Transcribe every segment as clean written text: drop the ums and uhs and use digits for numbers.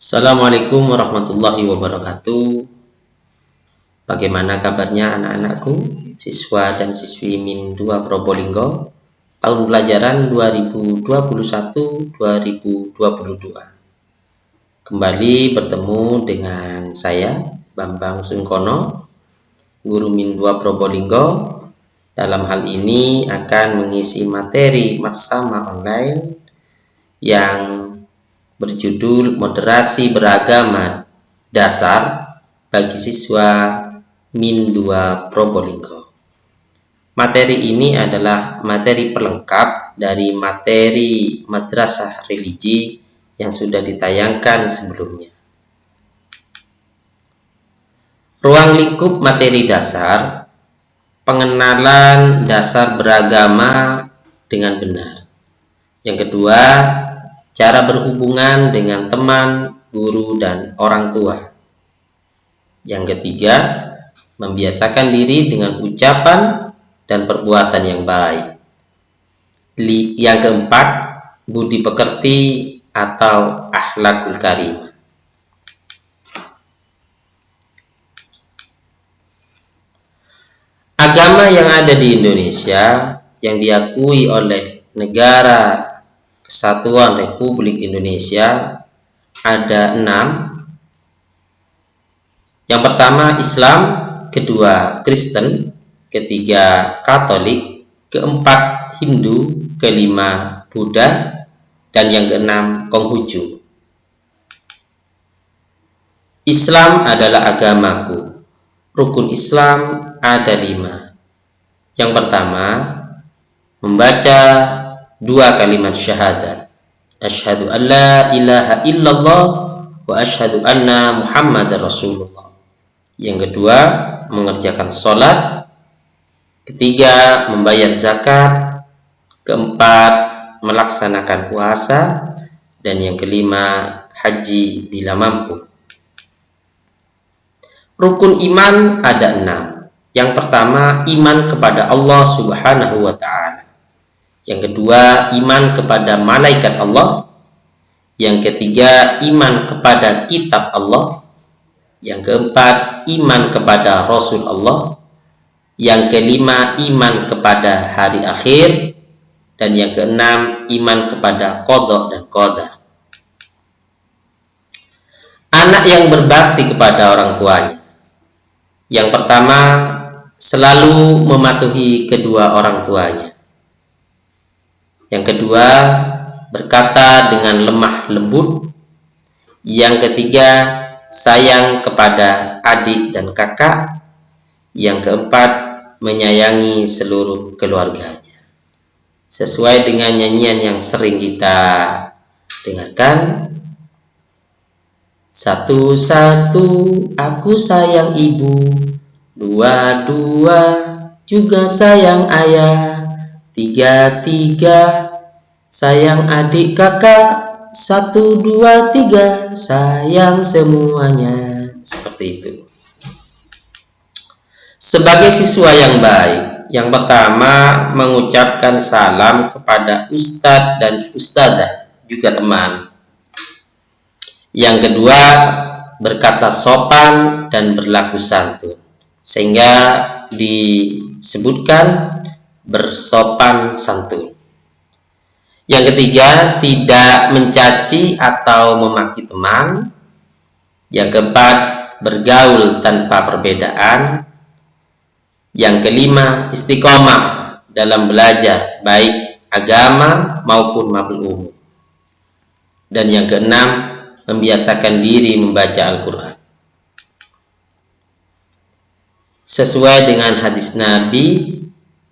Assalamualaikum warahmatullahi wabarakatuh. Bagaimana kabarnya anak-anakku, siswa dan siswi Min 2 Probolinggo, tahun pelajaran 2021-2022. Kembali bertemu dengan saya, Bambang Sungkono, guru Min 2 Probolinggo. Dalam hal ini akan mengisi materi Maksama online yang berjudul Moderasi Beragama Dasar bagi siswa Min 2 Probolinggo. Materi ini adalah materi pelengkap dari materi madrasah religi yang sudah ditayangkan sebelumnya. Ruang lingkup materi dasar, pengenalan dasar beragama dengan benar. Yang kedua, cara berhubungan dengan teman, guru, dan orang tua. Yang ketiga, membiasakan diri dengan ucapan dan perbuatan yang baik. Yang keempat, budi pekerti atau akhlakul karimah. Agama yang ada di Indonesia yang diakui oleh Negara Kesatuan Republik Indonesia ada 6. Yang pertama Islam, kedua Kristen, ketiga Katolik, keempat Hindu, kelima Buddha, dan yang keenam Konghucu. Islam adalah agamaku. Rukun Islam ada 5. Yang pertama, membaca 2 kalimat syahadat. Asyhadu an la ilaha illallah wa asyhadu anna Muhammadar Rasulullah. Yang kedua, mengerjakan sholat. Ketiga, membayar zakat. Keempat, melaksanakan puasa. Dan yang kelima, haji bila mampu. Rukun iman ada 6. Yang pertama, iman kepada Allah Subhanahu wa Ta'ala. Yang kedua, iman kepada malaikat Allah. Yang ketiga, iman kepada kitab Allah. Yang keempat, iman kepada Rasul Allah. Yang kelima, iman kepada hari akhir. Dan yang keenam, iman kepada qada dan qadar. Anak yang berbakti kepada orang tuanya. Yang pertama, selalu mematuhi kedua orang tuanya. Yang kedua, berkata dengan lemah lembut. Yang ketiga, sayang kepada adik dan kakak. Yang keempat, menyayangi seluruh keluarganya. Sesuai dengan nyanyian yang sering kita dengarkan. Satu-satu aku sayang ibu, dua-dua juga sayang ayah, tiga-tiga sayang adik kakak, 1, 2, 3 sayang semuanya. Seperti itu. Sebagai siswa yang baik, yang pertama mengucapkan salam kepada ustadz dan ustadzah, juga teman. Yang kedua, berkata sopan dan berlaku santun, sehingga disebutkan bersopan santun. Yang ketiga, tidak mencaci atau memaki teman. Yang keempat, bergaul tanpa perbedaan. Yang kelima, istiqomah dalam belajar, baik agama maupun maklum. Dan yang keenam, membiasakan diri membaca Al-Quran. Sesuai dengan hadis Nabi,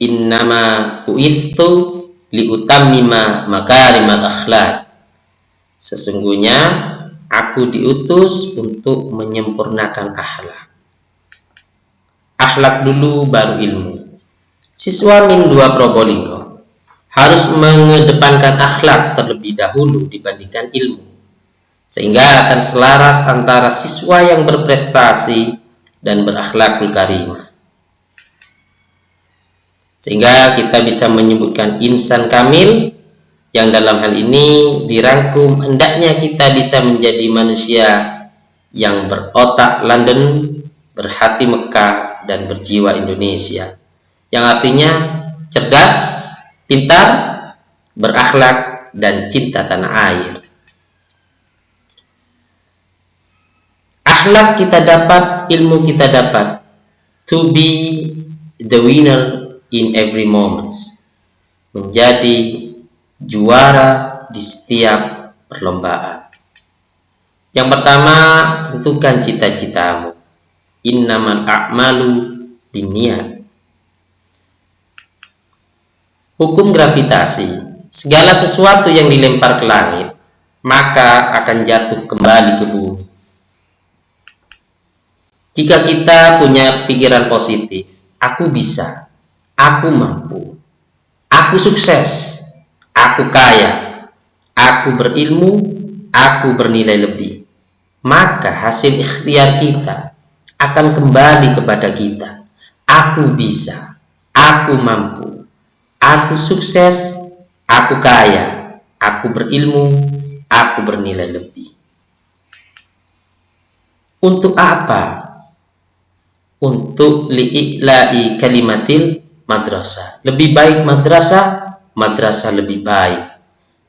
innama uistu liutammima makarimal akhlak. Sesungguhnya aku diutus untuk menyempurnakan akhlak. Akhlak dulu baru ilmu. Siswa Min 2 Probolinggo harus mengedepankan akhlak terlebih dahulu dibandingkan ilmu, sehingga akan selaras antara siswa yang berprestasi dan berakhlakul karimah. Sehingga kita bisa menyebutkan insan kamil yang dalam hal ini dirangkum hendaknya kita bisa menjadi manusia yang berotak London, berhati Mekah, dan berjiwa Indonesia, yang artinya cerdas, pintar, berakhlak, dan cinta tanah air. Akhlak kita dapat, ilmu kita dapat. To be the winner in every moment. Menjadi juara di setiap perlombaan. Yang pertama, tentukan cita-citamu. Innamal a'malu binniyat. Hukum gravitasi. Segala sesuatu yang dilempar ke langit, maka akan jatuh kembali ke bumi. Jika kita punya pikiran positif, aku bisa, aku mampu, aku sukses, aku kaya, aku berilmu, aku bernilai lebih, maka hasil ikhtiar kita akan kembali kepada kita. Aku bisa, aku mampu, aku sukses, aku kaya, aku berilmu, aku bernilai lebih. Untuk apa? Untuk li'i'la'i kalimatil madrasah. Lebih baik madrasah, madrasah lebih baik.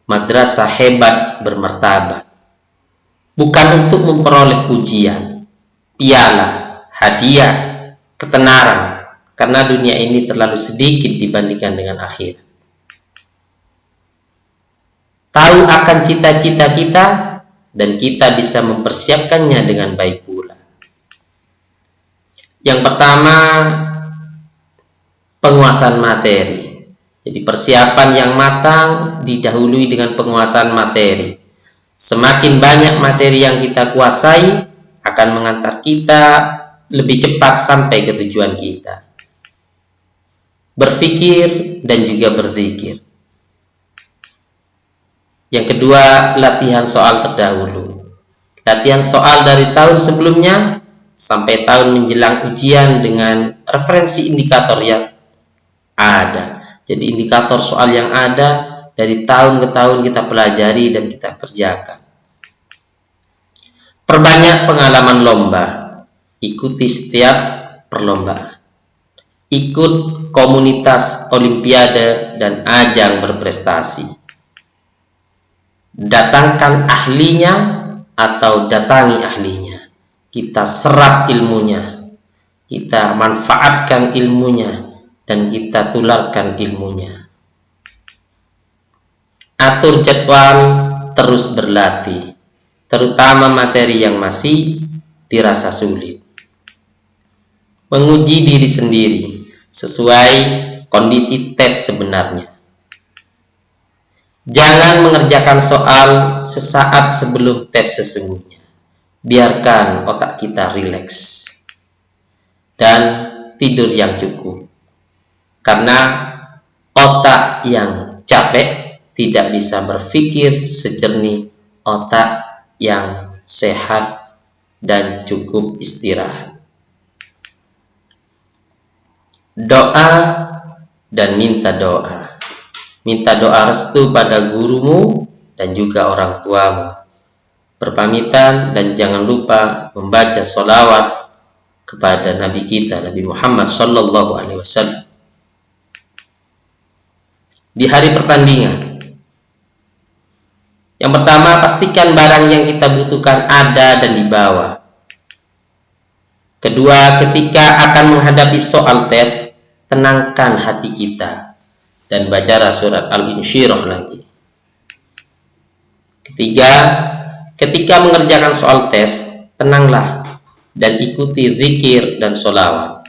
Madrasah hebat, bermartabat. Bukan untuk memperoleh pujian, piala, hadiah, ketenaran, karena dunia ini terlalu sedikit dibandingkan dengan akhir. Tahu akan cita-cita kita, dan kita bisa mempersiapkannya dengan baik pula. Yang pertama, penguasaan materi. Jadi persiapan yang matang didahului dengan penguasaan materi. Semakin banyak materi yang kita kuasai, akan mengantar kita lebih cepat sampai ke tujuan kita. Berpikir dan juga berzikir. Yang kedua, latihan soal terdahulu. Latihan soal dari tahun sebelumnya sampai tahun menjelang ujian dengan referensi indikator yang ada. Jadi indikator soal yang ada dari tahun ke tahun kita pelajari dan kita kerjakan. Perbanyak pengalaman lomba. Ikuti setiap perlombaan. Ikut komunitas olimpiade dan ajang berprestasi. Datangkan ahlinya atau datangi ahlinya. Kita serap ilmunya, kita manfaatkan ilmunya, dan kita tularkan ilmunya. Atur jadwal, terus berlatih, terutama materi yang masih dirasa sulit. Menguji diri sendiri sesuai kondisi tes sebenarnya. Jangan mengerjakan soal sesaat sebelum tes sesungguhnya. Biarkan otak kita rileks dan tidur yang cukup, karena otak yang capek tidak bisa berpikir sejernih otak yang sehat dan cukup istirahat. Doa dan minta doa. Minta doa restu pada gurumu dan juga orang tuamu. Berpamitan dan jangan lupa membaca sholawat kepada Nabi kita, Nabi Muhammad Sallallahu Alaihi Wasallam. Di hari pertandingan, yang pertama, pastikan barang yang kita butuhkan ada dan dibawa. Kedua, ketika akan menghadapi soal tes, tenangkan hati kita dan bacalah surat Al-Insyirah lagi. Ketiga, ketika mengerjakan soal tes, tenanglah dan ikuti zikir dan sholawat.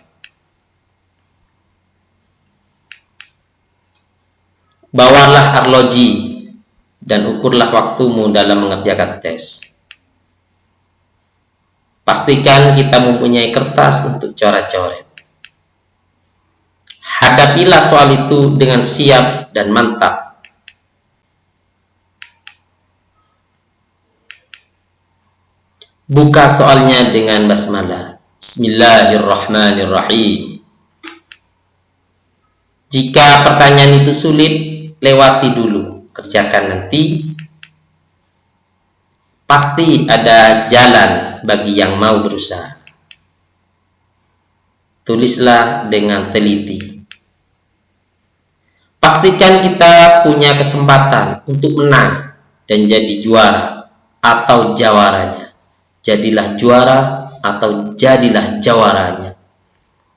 Bawalah arloji dan ukurlah waktumu dalam mengerjakan tes. Pastikan kita mempunyai kertas untuk coret-coret. Hadapilah soal itu dengan siap dan mantap. Buka soalnya dengan basmalah. Bismillahirrahmanirrahim. Jika pertanyaan itu sulit, lewati dulu. kerjakan nanti, pasti ada jalan bagi yang mau berusaha. Tulislah dengan teliti. Pastikan kita punya kesempatan untuk menang dan jadi juara atau jawaranya. Jadilah juara atau jadilah jawaranya.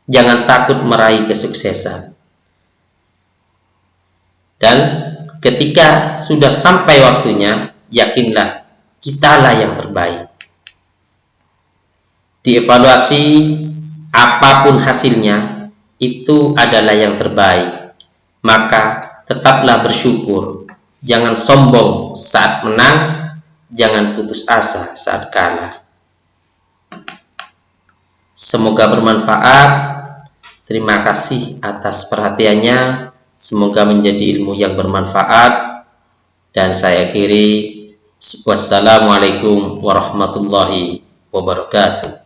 Jangan takut meraih kesuksesan. Dan ketika sudah sampai waktunya, yakinlah kitalah yang terbaik. Dievaluasi, apapun hasilnya, itu adalah yang terbaik. Maka tetaplah bersyukur. Jangan sombong saat menang, jangan putus asa saat kalah. Semoga bermanfaat. Terima kasih atas perhatiannya. Semoga menjadi ilmu yang bermanfaat. Dan saya akhiri. Wassalamualaikum warahmatullahi wabarakatuh.